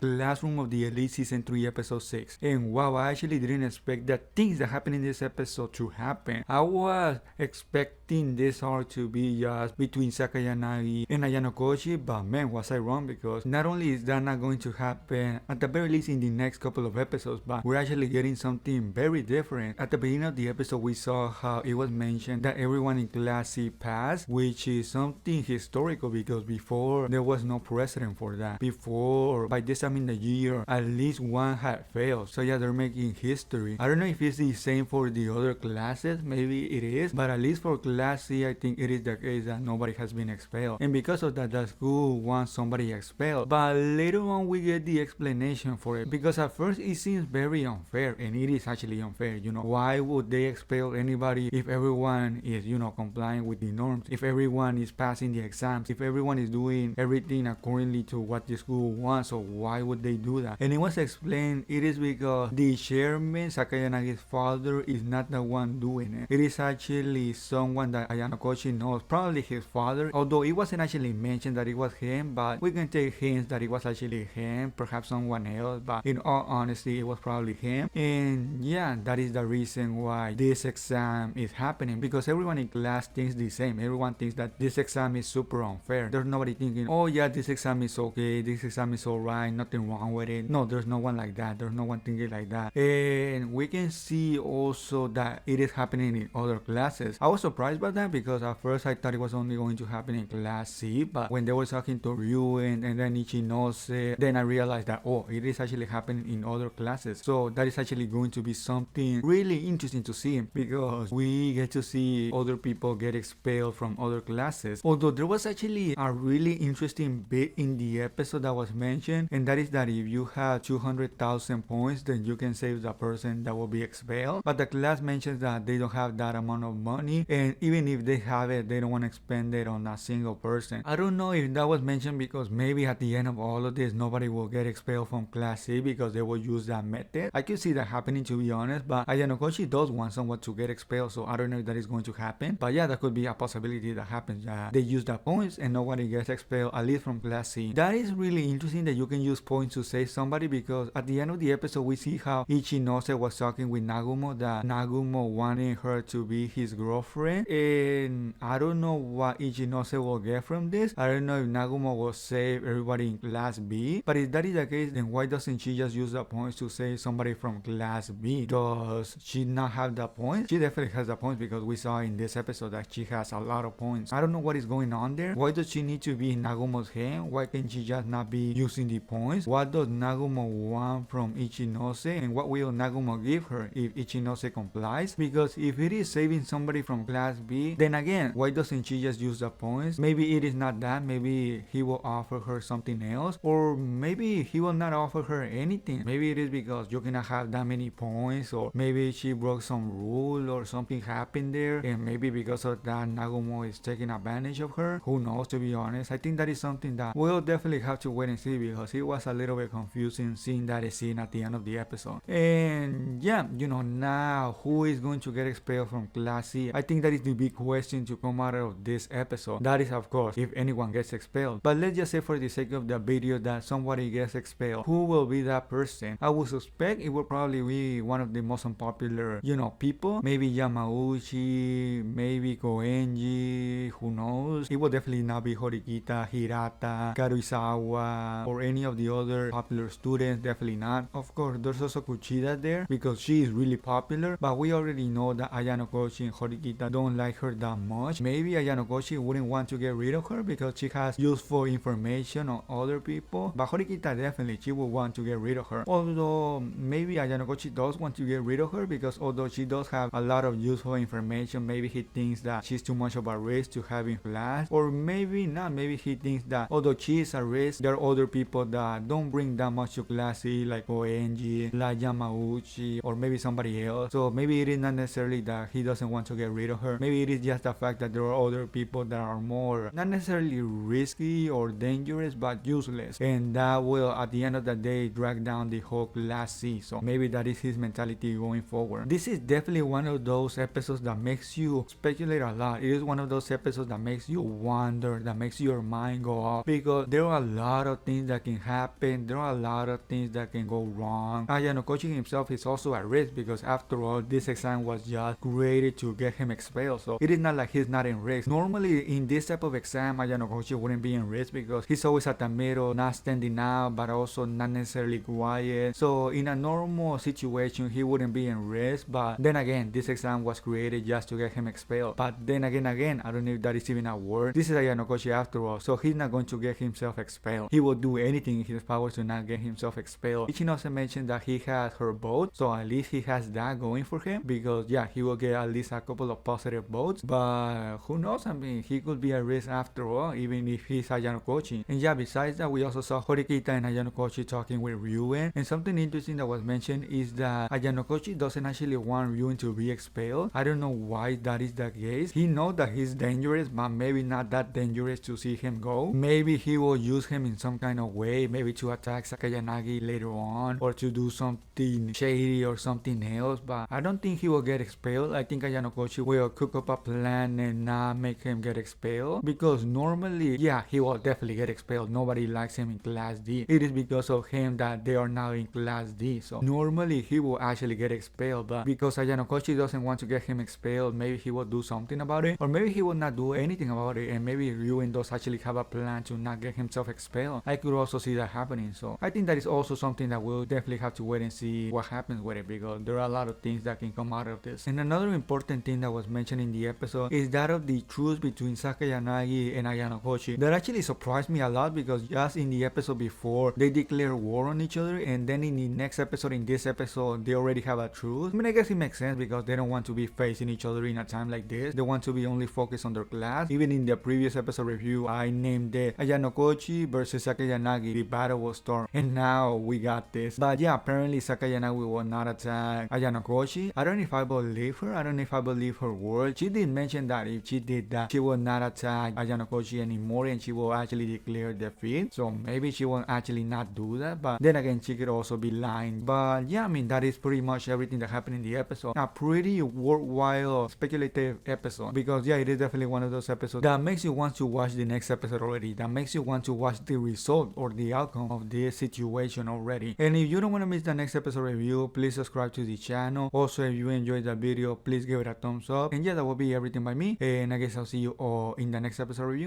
Classroom of the Elite Season 3 Episode 6. And wow, I actually didn't expect the things that happened in this episode to happen. I was expecting this arc to be just between Sakayani and Ayanokouji, but man, was I wrong, because not only is that not going to happen at the very least in the next couple of episodes, but we're actually getting something very different. At the beginning of the episode, we saw how it was mentioned that everyone in Class C passed, which is something historical because before there was no precedent for that. Before, by this time in the year, at least one had failed. So yeah, they're making history. I don't know if it's the same for the other classes, maybe it is, but at least for Class C, I think it is the case that nobody has been expelled. And because of that, the school wants somebody expelled. But later on, we get the explanation for it, because at first it seems very unfair, and it is actually unfair. You know, why would they expel anybody if everyone is, you know, complying with the norms, if everyone is passing the exams, if everyone is doing everything accordingly to what the school wants? So why would they do that? And it was explained it is because the chairman, Sakayanagi's father, is not the one doing it. It is actually someone that Ayanokouji knows, probably his father, although it wasn't actually mentioned that it was him, but we can take hints that it was actually him, perhaps someone else, but in all honesty, it was probably him. And yeah, that is the reason why this exam is happening, because everyone in class thinks the same. Everyone thinks that this exam is super unfair. There's nobody thinking, oh yeah, this exam is okay, this exam is alright, nothing wrong with it. No, there's no one like that. There's no one thinking like that. And we can see also that it is happening in other classes. I was surprised by that, because at first I thought it was only going to happen in Class C, but when they were talking to Ryuen and then Ichinose, then I realized that, oh, it is actually happening in other classes. So that is actually going to be something really interesting to see, because we get to see other people get expelled from other classes. Although there was actually a really interesting bit in the episode that was mentioned, and that is that if you have 200,000 points, then you can save the person that will be expelled. But the class mentions that they don't have that amount of money, and even if they have it, they don't want to spend it on a single person. I don't know if that was mentioned because maybe at the end of all of this, nobody will get expelled from Class C because they will use that method. I could see that happening, to be honest, but Ayanokouji does want someone to get expelled, so I don't know if that is going to happen. But yeah, that could be a possibility that happens. They use the points and nobody gets expelled, at least from Class C. That is really interesting that you can use points to save somebody, because at the end of the episode, we see how Ichinose was talking with Nagumo, that Nagumo wanted her to be his girlfriend, and I don't know what Ichinose will get from this. I don't know if Nagumo will save everybody in Class B, but if that is the case, then why doesn't she just use the points to save somebody from Class B? Does she not have the points? She definitely has the points, because we saw in this episode that she has a lot of points. I don't know what is going on there. Why does she need to be in Nagumo's hand? Why can she just not be using the points? What does Nagumo want from Ichinose, and what will Nagumo give her if Ichinose complies? Because if it is saving somebody from Class B, then again, why doesn't she just use the points? Maybe it is not that. Maybe he will offer her something else, or maybe he will not offer her anything. Maybe it is because you cannot have that many points, or maybe she broke some rule or something happened there, and maybe because of that Nagumo is taking advantage of her. Who knows, to be honest. I think that is something that we'll definitely have to wait and see, because it was a little bit confusing seeing that scene at the end of the episode. And yeah, you know, now who is going to get expelled from Class C? I think that is the big question to come out of this episode. That is, of course, if anyone gets expelled. But let's just say, for the sake of the video, that somebody gets expelled. Who will be that person? I would suspect it will probably be one of the most unpopular, you know, people. Maybe Yamauchi, maybe Koenji, who knows? It will definitely not be Horikita, Hirata, Karuizawa, or any of the other popular students. Definitely not. Of course, there's also Kushida there, because she is really popular, but we already know that Ayanokouji and Horikita don't like her that much. Maybe Ayanokouji wouldn't want to get rid of her because she has useful information on other people, but Horikita definitely, she would want to get rid of her. Although maybe Ayanokouji does want to get rid of her, because although she does have a lot of useful information, maybe he thinks that she's too much of a risk to have in class, or maybe not. Maybe he thinks that although she is a risk, there are other people that don't bring that much to class, like Koenji, like Yamauchi, or maybe somebody else. So maybe it is not necessarily that he doesn't want to get rid of her. Maybe it is just the fact that there are other people that are more, not necessarily risky or dangerous, but useless, and that will at the end of the day drag down the whole Class C. So maybe that is his mentality going forward. This is definitely one of those episodes that makes you speculate a lot. It is one of those episodes that makes you wonder, that makes your mind go off, because there are a lot of things that can happen happen. There are a lot of things that can go wrong. Ayanokouji himself is also at risk because after all, this exam was just created to get him expelled. So it is not like he's not in risk. Normally in this type of exam, Ayanokouji wouldn't be in risk because he's always at the middle, not standing out, but also not necessarily quiet. So in a normal situation, he wouldn't be in risk. But then again, this exam was created just to get him expelled. But then again, I don't know if that is even a word. This is Ayanokouji after all, so he's not going to get himself expelled. He will do anything in his power to not get himself expelled. Ichinose mentioned that he has her vote, so at least he has that going for him because yeah, he will get at least a couple of positive votes. But who knows? I mean, he could be a risk after all, even if he's Ayanokouji. And yeah, besides that, we also saw Horikita and Ayanokouji talking with Ryuen. And something interesting that was mentioned is that Ayanokouji doesn't actually want Ryuen to be expelled. I don't know why that is the case. He knows that he's dangerous, but maybe not that dangerous to see him go. Maybe he will use him in some kind of way, maybe to attack Sakayani later on, or to do something shady or something else. But I don't think he will get expelled. I think Ayanokouji will cook up a plan and not make him get expelled, because normally, yeah, he will definitely get expelled. Nobody likes him in Class D. It is because of him that they are now in Class D. So normally he will actually get expelled, but because Ayanokouji doesn't want to get him expelled, maybe he will do something about it, or maybe he will not do anything about it, and maybe Ryuen does actually have a plan to not get himself expelled. I could also see that happening. So I think that is also something that we'll definitely have to wait and see what happens with it, because there are a lot of things that can come out of this. And another important thing that was mentioned in the episode is that of the truce between Sakayani and Ayanokouji. That actually surprised me a lot, because just in the episode before they declare war on each other, and then in the next episode, in this episode, they already have a truce. I mean, I guess it makes sense because they don't want to be facing each other in a time like this. They want to be only focused on their class. Even in the previous episode review, I named it Ayanokouji versus Sakayani, the battle will start, and now we got this. But yeah, apparently Sakayani will not attack Ayanokouji. I don't know if I believe her. I don't know if I believe her word. She did mention that if she did that, she will not attack Ayanokouji anymore, and she will actually declare defeat. So maybe she will actually not do that, but then again, she could also be lying. But yeah, I mean, that is pretty much everything that happened in the episode. A pretty worthwhile speculative episode, because yeah, it is definitely one of those episodes that makes you want to watch the next episode already, that makes you want to watch the result or the outcome of this situation already. And if you don't want to miss the next episode review, please subscribe to the channel. Also, if you enjoyed the video, please give it a thumbs up. And yeah, that will be everything by me, and I guess I'll see you all in the next episode review.